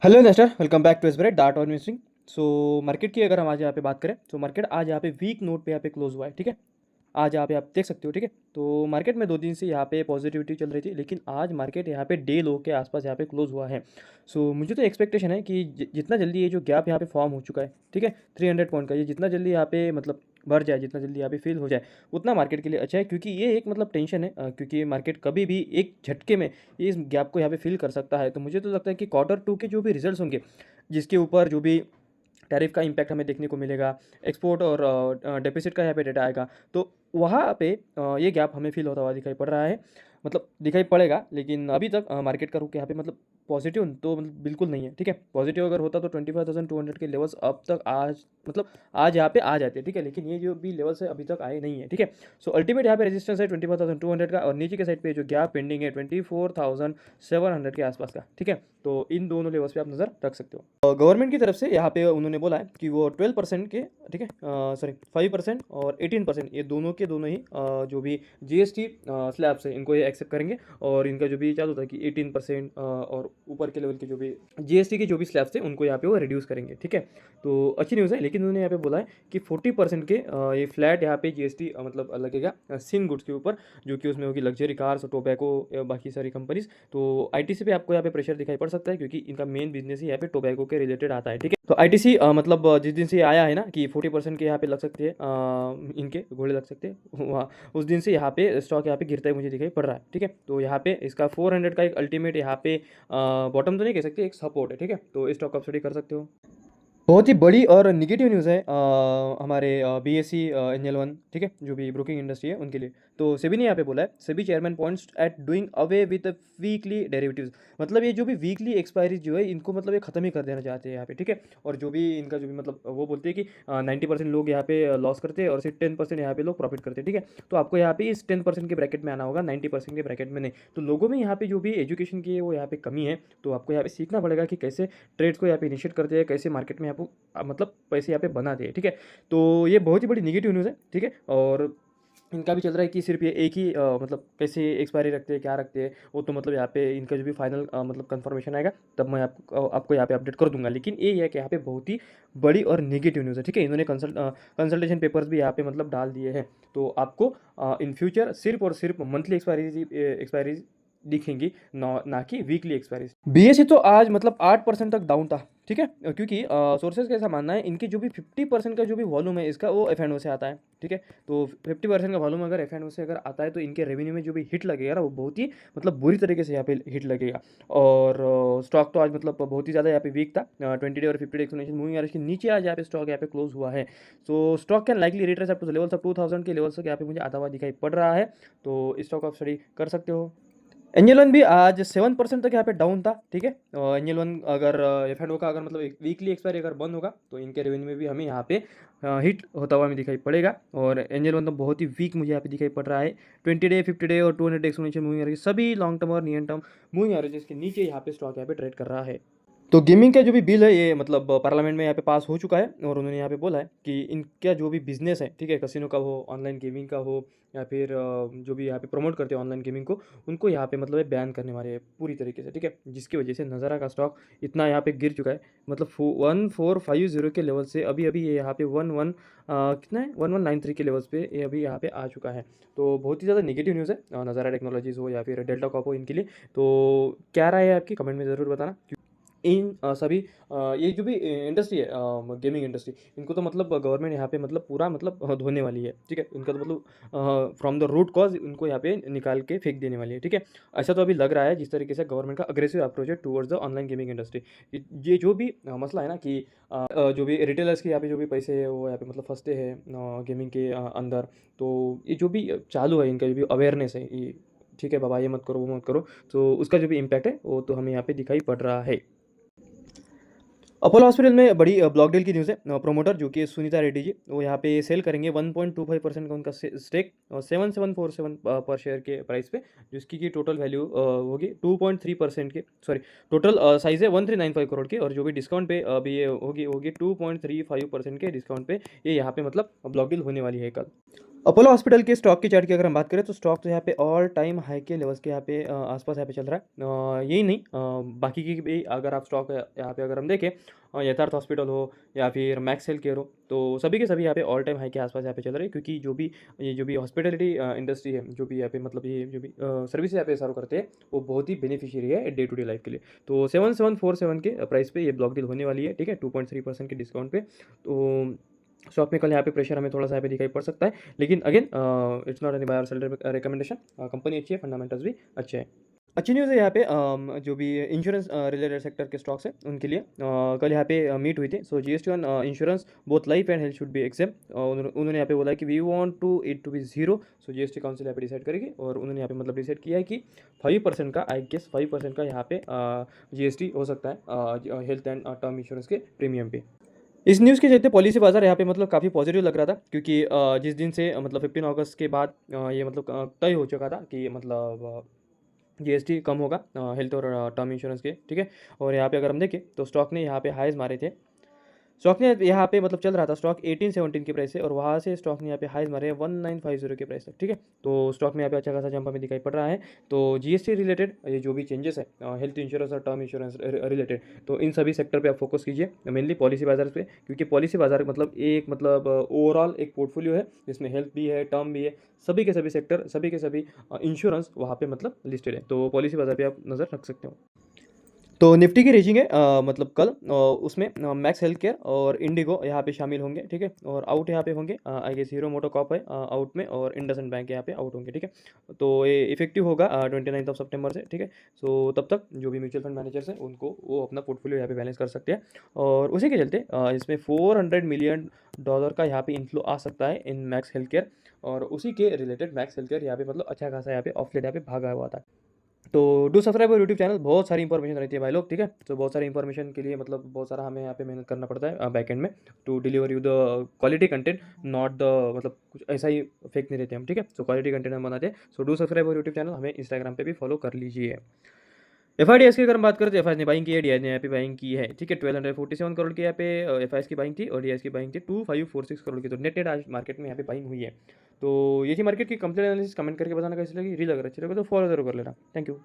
Hello investor, welcome back to SBI डार्ट और investing. Market की अगर हम आज यहाँ पे बात करें तो मार्केट आज यहाँ पे वीक नोट पे यहाँ पे क्लोज हुआ है। ठीक है, आज यहाँ पे आप देख सकते हो। ठीक है, तो मार्केट में 2 दिन से यहाँ पे पॉजिटिविटी चल रही थी, लेकिन आज मार्केट यहाँ पे डे लो के आसपास यहाँ पे क्लोज हुआ है। मुझे तो एक्सपेक्टेशन है कि जितना जल्दी ये जो गैप यहाँ पे फॉर्म हो चुका है, ठीक है, 300 पॉइंट का, ये जितना जल्दी यहाँ पे मतलब भर जाए, जितना जल्दी यहाँ पे फिल हो जाए, उतना मार्केट के लिए अच्छा है। क्योंकि ये एक मतलब टेंशन है, क्योंकि मार्केट कभी भी एक झटके में इस गैप को यहाँ पे फिल कर सकता है। तो मुझे तो लगता है कि Q2 के जो भी रिजल्ट्स होंगे, जिसके ऊपर जो भी टैरिफ का इम्पैक्ट हमें देखने को मिलेगा, एक्सपोर्ट और डेफिसिट का यहाँ पे डेटा आएगा, तो वहाँ पे ये गैप हमें फील होता हुआ दिखाई पड़ रहा है, मतलब दिखाई पड़ेगा। लेकिन अभी तक मार्केट का रुख यहाँ पे मतलब पॉजिटिव तो मतलब बिल्कुल नहीं है। ठीक है, पॉजिटिव अगर होता तो 25,200 के लेवल्स अब तक आज मतलब आज यहाँ पे आ जाते हैं। ठीक है, लेकिन ये जो भी लेवल्स है अभी तक आए नहीं है। ठीक है, अल्टीमेट यहाँ पे रेजिस्टेंस है 25,200 का, और नीचे के साइड पे जो गैप पेंडिंग है 24,700 के आसपास का। ठीक है, तो इन दोनों लेवल्स पे आप नज़र रख सकते हो। गवर्नमेंट की तरफ से यहाँ पे उन्होंने बोला है कि वो 12% के, ठीक है, सॉरी 5% और 18%, ये दोनों के दोनों ही जो भी जीएसटी स्लैब्स है इनको ये एक्सेप्ट करेंगे। और इनका जो भी चालू था कि 18% और ऊपर के लेवल के जो भी जीएसटी के जो भी स्लैब्स थे उनको यहाँ पे वो रिड्यूस करेंगे। ठीक है, तो अच्छी न्यूज़ है। लेकिन उन्होंने यहाँ पे बोला है कि 40% के ये फ्लैट यहाँ पे जीएसटी मतलब लगेगा सिन गुड्स के ऊपर, जो कि उसमें होगी लग्जरी कार्स, टोबैको, बाकी सारी कंपनीज। तो आईटीसी पे आपको यहाँ पे प्रेशर दिखाई पड़ सकता है, क्योंकि इनका मेन बिजनेस ही यहाँ पे टोबैको के रिलेटेड आता है। ठीक है, तो आईटीसी मतलब जिस दिन से आया है ना कि 40% के यहाँ पे लग सकते हैं, इनके घोड़े लग सकते हैं, वहाँ उस दिन से यहाँ पे स्टॉक यहाँ पे गिरता है मुझे दिखाई पड़ रहा है। ठीक है, तो यहाँ पे इसका 400 का एक अल्टीमेट यहाँ पे बॉटम तो नहीं कह सकते, एक सपोर्ट है। ठीक है, तो इस स्टॉक को आप स्टडी कर सकते हो। बहुत ही बड़ी और निगेटिव न्यूज़ है हमारे बीएसई एंजल 1, ठीक है, जो भी ब्रोकिंग इंडस्ट्री है उनके लिए। तो सेबी ने यहाँ पे बोला है, SEBI chairman points at doing away with weekly derivatives, मतलब ये जो भी वीकली एक्सपायरी जो है इनको मतलब ये ख़त्म ही कर देना चाहते हैं यहाँ पे। ठीक है, और जो भी इनका जो भी मतलब वो बोलते हैं कि 90% लोग यहाँ पे लॉस करते हैं और सिर्फ 10% यहाँ पे लोग प्रॉफिट करते हैं। ठीक है, तो आपको यहाँ पे इस 10% के ब्रैकेट में आना होगा, 90% के ब्रैकेट में नहीं। तो लोगों में यहाँ पे जो भी एजुकेशन की है वो यहाँ पे कमी है। तो आपको यहाँ पे सीखना पड़ेगा कि कैसे ट्रेड्स को यहाँ पे इनिशिएट करते हैं, कैसे मार्केट में आपको मतलब पैसे यहाँ पे बनाते हैं। ठीक है, तो ये बहुत ही बड़ी निगेटिव न्यूज़ है। ठीक है, और इनका भी चल रहा है कि सिर्फ ये एक ही मतलब कैसे एक्सपायरी रखते हैं, क्या रखते हैं, वो तो मतलब यहाँ पे इनका जो भी फाइनल मतलब कंफर्मेशन आएगा तब मैं आपको यहाँ पे अपडेट कर दूंगा। लेकिन ये है कि यहाँ पे बहुत ही बड़ी और निगेटिव न्यूज़ है। ठीक है, इन्होंने कंसल्टेशन पेपर्स भी यहाँ पे मतलब डाल दिए हैं। तो आपको इन फ्यूचर सिर्फ और सिर्फ मंथली एक्सपायरी दिखेंगी, ना कि वीकली एक्सपायरी। बीएसई तो आज मतलब 8% तक डाउन था। ठीक है, क्योंकि सोर्सेज का ऐसा मानना है इनकी जो भी 50% का जो भी वॉल्यूम है इसका वो एफ से आता है। ठीक है, तो 50% का वॉल्यूम अगर एफ से अगर आता है तो इनके रेवेन्यू में जो भी हिट लगेगा ना वो बहुत ही मतलब बुरी तरीके से यहाँ पे हिट लगेगा। और स्टॉक तो आज मतलब बहुत ही ज़्यादा यहाँ पे वीक था, 20 डे और 50 डे एक्सपोनेंशियल मूविंग एवरेज के नीचे आज यहाँ पे स्टॉक यहाँ पे क्लोज हुआ है। Stock can likely retrace up two levels of 2000 के लेवल्स तक यहाँ पे मुझे आता हुआ दिखाई पड़ रहा है। तो इस स्टॉक आप स्टडी कर सकते हो। एंजल 1 भी आज 7% तक यहाँ पे डाउन था। ठीक है, एंजल 1 अगर F&O का अगर मतलब एक वीकली एक्सपायरी अगर बंद होगा तो इनके रेवेन्यू में भी हमें यहाँ पे हिट होता हुआ हमें दिखाई पड़ेगा। और एंजल 1 तो बहुत ही वीक मुझे यहाँ पे दिखाई पड़ रहा है। 20 डे 50 डे और 200 एक्सपोनेंशियल मूविंग एवरेज सभी लॉन्ग टर्म और नियर टर्म मूविंग एवरेजेस के नीचे यहाँ पे स्टॉक यहाँ पे ट्रेड कर रहा है। तो गेमिंग का जो भी बिल है ये मतलब पार्लियामेंट में यहाँ पे पास हो चुका है, और उन्होंने यहाँ पे बोला है कि इनका जो भी बिजनेस है, ठीक है, कसिनो का हो, ऑनलाइन गेमिंग का हो, या फिर जो भी यहाँ पे प्रमोट करते हैं ऑनलाइन गेमिंग को, उनको यहाँ पे मतलब बैन करने वाले हैं पूरी तरीके से। ठीक है, जिसकी वजह से नज़ारा का स्टॉक इतना यहाँ पे गिर चुका है, मतलब 1450 के लेवल से अभी अभी ये यहाँ पे कितना है 1193 के लेवल्स पे ये अभी यहाँ पे आ चुका है। तो बहुत ही ज़्यादा नेगेटिव न्यूज़ है नज़ारा टेक्नोलॉजीज़ हो या फिर डेल्टा कॉप हो इनके लिए। तो क्या राय है आपकी, कमेंट में ज़रूर बताना। इन सभी ये जो भी इंडस्ट्री है गेमिंग इंडस्ट्री, इनको तो मतलब गवर्नमेंट यहाँ पे मतलब पूरा मतलब धोने वाली है। ठीक है, इनका तो मतलब फ्रॉम द रूट कॉज इनको यहाँ पे निकाल के फेंक देने वाली है। ठीक है, ऐसा तो अभी लग रहा है जिस तरीके से गवर्नमेंट का अग्रेसिव अप्रोच है towards the online gaming industry. ये जो भी मसला है ना कि जो भी रिटेलर्स के यहाँ पे जो भी पैसे है वो यहाँ पे मतलब फंसते हैं गेमिंग के अंदर, तो ये जो भी चालू है इनका जो भी अवेयरनेस है ये, ठीक है बाबा ये मत करो वो मत करो, तो उसका जो भी इम्पैक्ट है वो तो हमें यहाँ पे दिखाई पड़ रहा है। अपोलो हॉस्पिटल में बड़ी ब्लॉक डील की न्यूज़ है। प्रोमोटर जो कि सुनीता रेड्डी जी, वो यहाँ पे सेल करेंगे 1.25% का उनका स्टेक, और 7747 पर शेयर के प्राइस पे, जिसकी की टोटल वैल्यू होगी 2.3% के, सॉरी टोटल साइज़ है 1395 करोड़ के, और जो भी डिस्काउंट पे अभी ये होगी होगी 2.35% के डिस्काउंट पे ये यहाँ पे मतलब ब्लॉक डील होने वाली है कल। अपोलो हॉस्पिटल के स्टॉक की चार्ट की अगर हम बात करें तो स्टॉक तो यहाँ पे ऑल टाइम हाई के लेवल्स के यहाँ पे आसपास यहाँ पे चल रहा है। यही नहीं, बाकी की भी अगर आप स्टॉक यहाँ पे अगर हम देखें, यथार्थ हॉस्पिटल हो या फिर मैक्स हेल्थ केयर हो, तो सभी के सभी यहाँ पे ऑल टाइम हाई के आसपास यहाँ पे चल रहे हैं, क्योंकि जो भी हॉस्पिटलिटी इंडस्ट्री है, जो भी यहाँ पे मतलब ये जो भी सर्विस यहाँ पे सर्व करते हैं, वो बहुत ही बेनिफिशियरी है डे टू डे लाइफ के लिए। तो 7747 के प्राइस पे ये ब्लॉक डील होने वाली है, ठीक है, 2.3% के डिस्काउंट पे। तो स्टॉक में कल यहाँ पे प्रेशर हमें थोड़ा सा यहाँ पे दिखाई पड़ सकता है, लेकिन again it's not any buy और सेल रिकमेंडेशन। कंपनी अच्छी है, फंडामेंटल्स भी अच्छे हैं। अच्छी न्यूज़ है यहाँ पे, जो भी इंश्योरेंस रिलेटेड सेक्टर के स्टॉक्स हैं उनके लिए कल यहाँ पे मीट हुई थी। So GST on insurance both life and health should be exempt. उन्होंने यहाँ पे बोला कि we want to it to be zero. So GST council यहाँ पे डिसाइड करेगी, और उन्होंने यहाँ पे मतलब डिसाइड किया है कि 5% का, आई गेस 5% का यहाँ पे जीएसटी हो सकता है हेल्थ एंड टर्म इंश्योरेंस के प्रीमियम पे। इस न्यूज़ के चलते पॉलिसी बाजार यहाँ पे मतलब काफ़ी पॉजिटिव लग रहा था, क्योंकि जिस दिन से मतलब 15 अगस्त के बाद ये मतलब तय हो चुका था कि मतलब जीएसटी कम होगा हेल्थ और टर्म इंश्योरेंस के, ठीक है। और यहाँ पे अगर हम देखें तो स्टॉक ने यहाँ पे हाईज मारे थे। स्टॉक ने यहाँ पे मतलब चल रहा था स्टॉक 1817 के प्राइस से, और वहाँ से स्टॉक ने यहाँ पे हाईज मारे हैं 1950 के प्राइस तक, ठीक है। तो स्टॉक में यहाँ पे अच्छा खासा जंप हमें दिखाई पड़ रहा है। तो जीएसटी रिलेटेड ये जो भी चेंजेस है हेल्थ इंश्योरेंस और टर्म इंश्योरेंस रिलेटेड, तो इन सभी सेक्टर पे आप फोकस कीजिए, मेनली पॉलिसी बाजार पे, क्योंकि पॉलिसी बाजार मतलब एक मतलब ओवरऑल एक पोर्टफोलियो है जिसमें हेल्थ भी है, टर्म भी है, सभी के सभी सेक्टर, सभी के सभी इंश्योरेंस वहाँ पे मतलब लिस्टेड है। तो पॉलिसी बाजार पे आप नज़र रख सकते हो। तो निफ्टी की रेजिंग है मतलब कल उसमें मैक्स हेल्थ केयर और इंडिगो यहाँ पे शामिल होंगे, ठीक है। और आउट यहाँ पे होंगे आई गेस हीरो मोटोकॉप है आउट में, और इंडसइंड बैंक यहाँ पे आउट होंगे, ठीक है। तो ये इफेक्टिव होगा 29 सितंबर से, ठीक है। सो तब तक जो भी म्यूचुअल फंड मैनेजर्स हैं उनको वो अपना पोर्टफोलियो यहाँ पे बैलेंस कर सकते हैं, और उसी के चलते इसमें $400 मिलियन का यहाँ पे इन्फ्लो आ सकता है इन मैक्स हेल्थ केयर, और उसी के रिलेटेड मैक्स हेल्थ केयर यहाँ पे मतलब अच्छा खासा यहाँ पे ऑफलेट यहाँ पे भागा हुआ था। तो डू सब्सक्राइब और यूट्यूब चैनल, बहुत सारी इंफॉर्मेशन रहती है भाई लोग, ठीक है। तो बहुत सारी इंफॉर्मेशन के लिए मतलब बहुत सारा हमें यहाँ पे मेहनत करना पड़ता है बैक एंड में, to deliver you the quality content, not the मतलब कुछ ऐसा ही फेक नहीं रहते हम, ठीक है। सो क्वालिटी कंटेंट हम बनाते हैं। सो डू सब्सक्राइब और यूट्यूब चैनल, हमें इंस्टाग्राम पे भी फॉलो कर लीजिए। एफआईडीएस की अगर हम बात करें तो एफआईएस ने बाइंग की है, डीआईएस ने यहाँ पे बाइंग की है, ठीक है। 1247 करोड़ की यहाँ पे एफआईएस की बाइंग थी, और डीआईएस की बाइंग थी 2546 करोड़ की। तो नेट नेट आज मार्केट में यहाँ पे बाइंग हुई है। तो ये थी मार्केट की कंप्लीट एनालिसिस। कमेंट करके बताना कैसी लगी, रील अगर अच्छी लगे तो फॉलो जरूर कर लेना। Thank you.